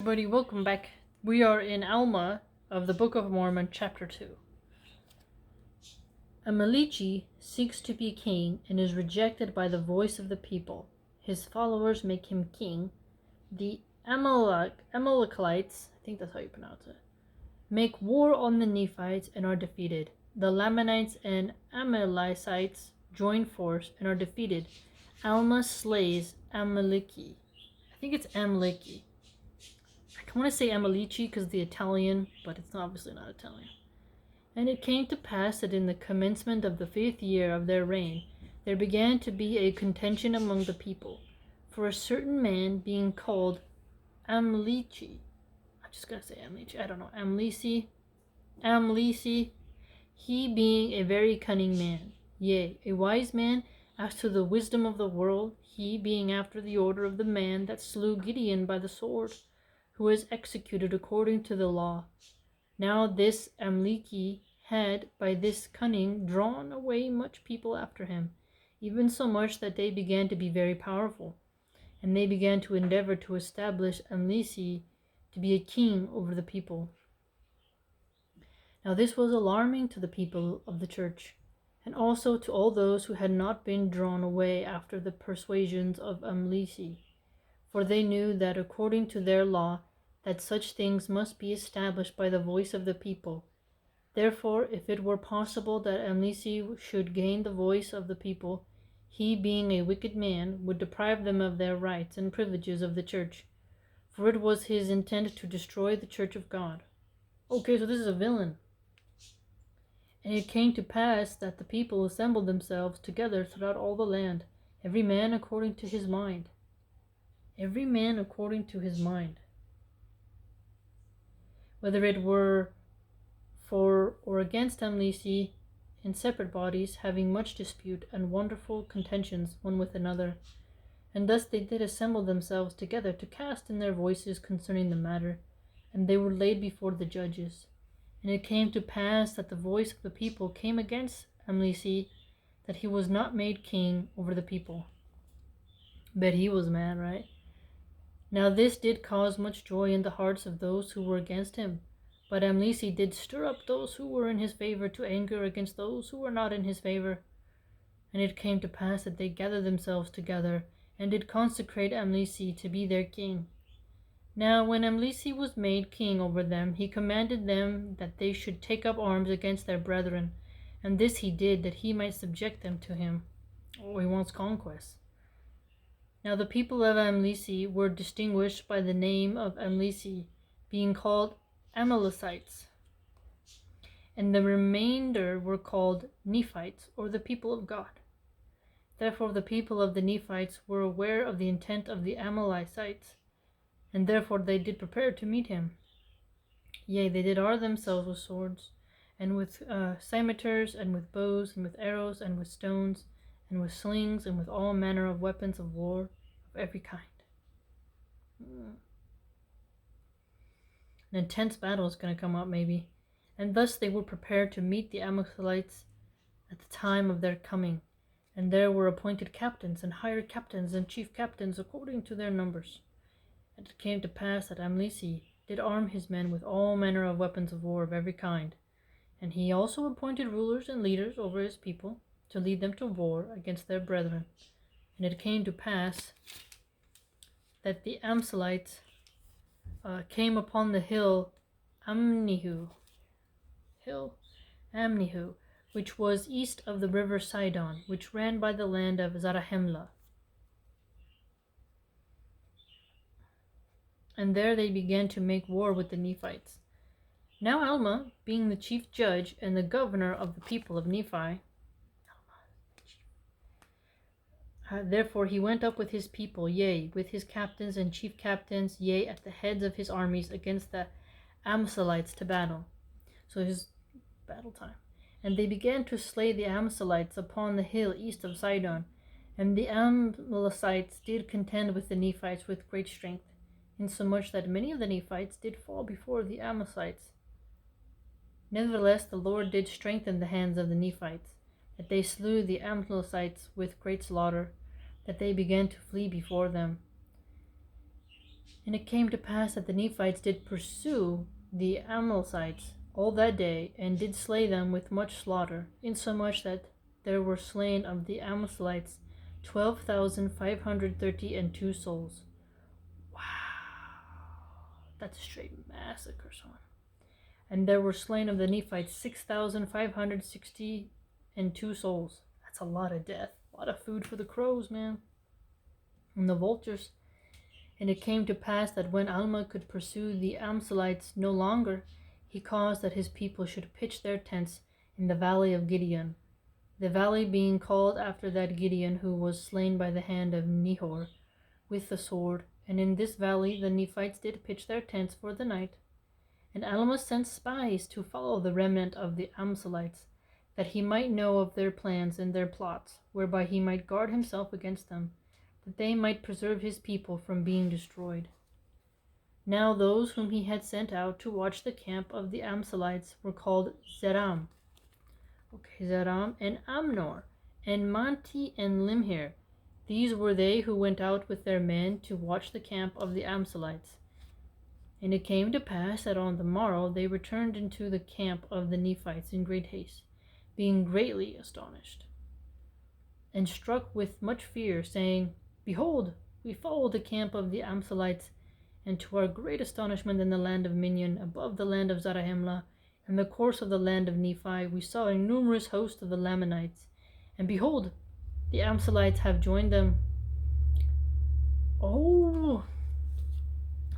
Everybody, welcome back. We are in Alma of the Book of Mormon, chapter 2. Amalechi seeks to be king and is rejected by the voice of the people. His followers make him king. The Amalekites, I think that's how you pronounce it, make war on the Nephites and are defeated. The Lamanites and Amalekites join force and are defeated. Alma slays Amaleki. I think it's Amaleki. I want to say Amalici because the Italian, but it's obviously not Italian. And it came to pass that in the commencement of the 5th year of their reign, there began to be a contention among the people, for a certain man being called Amlici, I'm just going to say Amlici, I don't know, Amlici, he being a very cunning man, yea, a wise man as to the wisdom of the world, he being after the order of the man that slew Gideon by the sword, who was executed according to the law. Now this Amliki had by this cunning drawn away much people after him, even so much that they began to be very powerful, and they began to endeavor to establish Amlisi to be a king over the people. Now this was alarming to the people of the church, and also to all those who had not been drawn away after the persuasions of Amlisi, for they knew that according to their law, that such things must be established by the voice of the people. Therefore, if it were possible that Amlisi should gain the voice of the people, he, being a wicked man, would deprive them of their rights and privileges of the church, for it was his intent to destroy the church of God. Okay, so this is a villain. And it came to pass that the people assembled themselves together throughout all the land, every man according to his mind. Every man according to his mind. Whether it were for or against Amlisi, in separate bodies, having much dispute and wonderful contentions one with another. And thus they did assemble themselves together to cast in their voices concerning the matter, and they were laid before the judges. And it came to pass that the voice of the people came against Amlisi, that he was not made king over the people. Bet he was mad, right? Now this did cause much joy in the hearts of those who were against him. But Amlisi did stir up those who were in his favor to anger against those who were not in his favor. And it came to pass that they gathered themselves together, and did consecrate Amlisi to be their king. Now when Amlisi was made king over them, he commanded them that they should take up arms against their brethren, and this he did, that he might subject them to him. Oh, he wants conquest. Now the people of Amlisi were distinguished by the name of Amlisi, being called Amalekites, and the remainder were called Nephites, or the people of God. Therefore the people of the Nephites were aware of the intent of the Amalekites, and therefore they did prepare to meet him. Yea, they did arm themselves with swords, and with scimitars, and with bows, and with arrows, and with stones, and with slings, and with all manner of weapons of war of every kind. An intense battle is going to come up, maybe. And thus they were prepared to meet the Amalekites at the time of their coming. And there were appointed captains, and higher captains, and chief captains, according to their numbers. And it came to pass that Amlisi did arm his men with all manner of weapons of war of every kind. And he also appointed rulers and leaders over his people, to lead them to war against their brethren. And it came to pass that the Amalekites came upon the hill Amnihu, which was east of the river Sidon, which ran by the land of Zarahemla. And there they began to make war with the Nephites. Now Alma, being the chief judge and the governor of the people of Nephi, therefore he went up with his people, yea, with his captains and chief captains, yea, at the heads of his armies against the Amalekites to battle. So his battle time. And they began to slay the Amalekites upon the hill east of Sidon. And the Amalekites did contend with the Nephites with great strength, insomuch that many of the Nephites did fall before the Amalekites. Nevertheless the Lord did strengthen the hands of the Nephites, that they slew the Amalekites with great slaughter, that they began to flee before them. And it came to pass that the Nephites did pursue the Amalekites all that day, and did slay them with much slaughter, insomuch that there were slain of the Amalekites 12,532 souls. Wow, that's a straight massacre, son. And there were slain of the Nephites 6,562 souls. That's a lot of death. A lot of food for the crows, man. And the vultures. And it came to pass that when Alma could pursue the Amalekites no longer, he caused that his people should pitch their tents in the valley of Gideon, the valley being called after that Gideon who was slain by the hand of Nehor with the sword. And in this valley the Nephites did pitch their tents for the night. And Alma sent spies to follow the remnant of the Amalekites, that he might know of their plans and their plots, whereby he might guard himself against them, that they might preserve his people from being destroyed. Now those whom he had sent out to watch the camp of the Amalekites were called Zeram, Zeram and Amnor, and Manti and Limhir. These were they who went out with their men to watch the camp of the Amalekites. And it came to pass that on the morrow they returned into the camp of the Nephites in great haste, being greatly astonished, and struck with much fear, saying, Behold, we followed the camp of the Amalekites, and to our great astonishment in the land of Minion, above the land of Zarahemla, in the course of the land of Nephi, we saw a numerous host of the Lamanites, and behold, the Amalekites have joined them. Oh!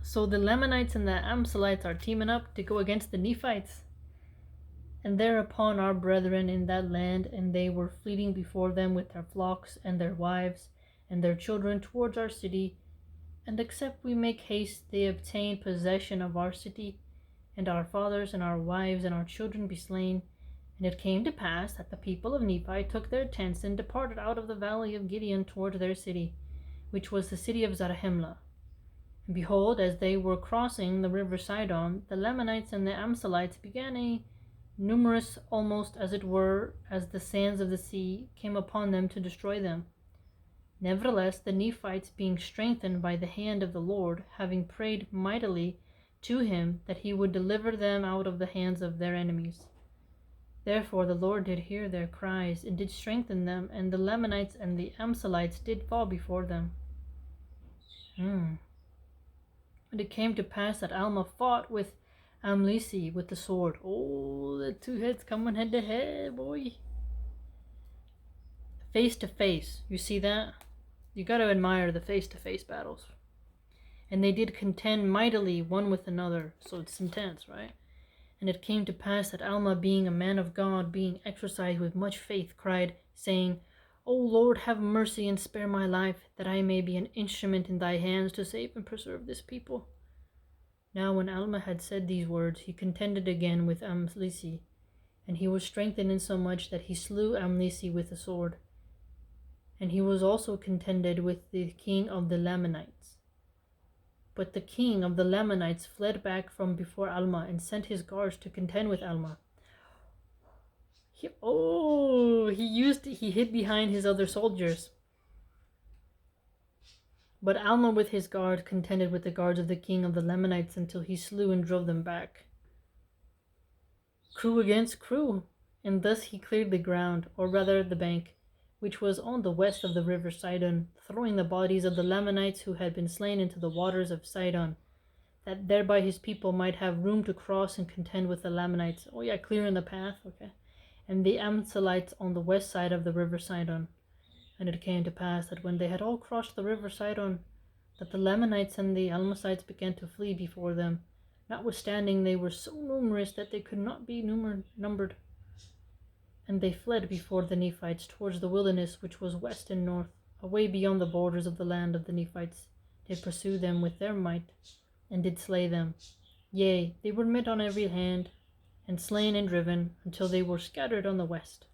So the Lamanites and the Amalekites are teaming up to go against the Nephites. And thereupon our brethren in that land, and they were fleeing before them with their flocks and their wives and their children towards our city. And except we make haste, they obtain possession of our city, and our fathers and our wives and our children be slain. And it came to pass that the people of Nephi took their tents and departed out of the valley of Gideon towards their city, which was the city of Zarahemla. And behold, as they were crossing the river Sidon, the Lamanites and the Amalekites began a numerous, almost as it were, as the sands of the sea, came upon them to destroy them. Nevertheless, the Nephites, being strengthened by the hand of the Lord, having prayed mightily to him that he would deliver them out of the hands of their enemies. Therefore the Lord did hear their cries, and did strengthen them, and the Lamanites and the Amalekites did fall before them. And it came to pass that Alma fought with Amlisi with the sword. Oh, the two heads coming head to head, boy. Face to face. You see that? You got to admire the face to face battles. And they did contend mightily one with another. So it's intense, right? And it came to pass that Alma, being a man of God, being exercised with much faith, cried, saying, O Lord, have mercy and spare my life, that I may be an instrument in thy hands to save and preserve this people. Now when Alma had said these words, he contended again with Amlisi, and he was strengthened insomuch that he slew Amlisi with a sword. And he was also contended with the king of the Lamanites. But the king of the Lamanites fled back from before Alma, and sent his guards to contend with Alma. He hid behind his other soldiers. But Alma with his guard contended with the guards of the king of the Lamanites until he slew and drove them back. Crew against crew, and thus he cleared the ground, or rather the bank, which was on the west of the river Sidon, throwing the bodies of the Lamanites who had been slain into the waters of Sidon, that thereby his people might have room to cross and contend with the Lamanites. Oh yeah, clearing the path, okay. And the Amalekites on the west side of the river Sidon. And it came to pass that when they had all crossed the river Sidon, that the Lamanites and the Amalekites began to flee before them, notwithstanding they were so numerous that they could not be numbered. And they fled before the Nephites towards the wilderness which was west and north, away beyond the borders of the land of the Nephites, did pursue them with their might, and did slay them. Yea, they were met on every hand, and slain and driven, until they were scattered on the west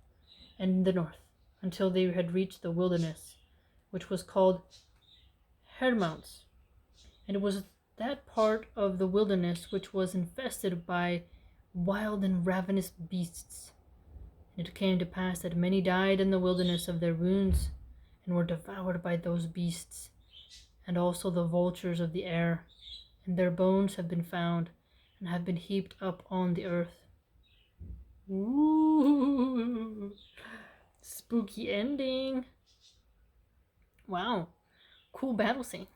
and the north, until they had reached the wilderness, which was called Hermounts. And it was that part of the wilderness which was infested by wild and ravenous beasts. And it came to pass that many died in the wilderness of their wounds, and were devoured by those beasts. and also the vultures of the air, and their bones have been found and have been heaped up on the earth. Ooh, spooky ending. Wow, cool battle scene.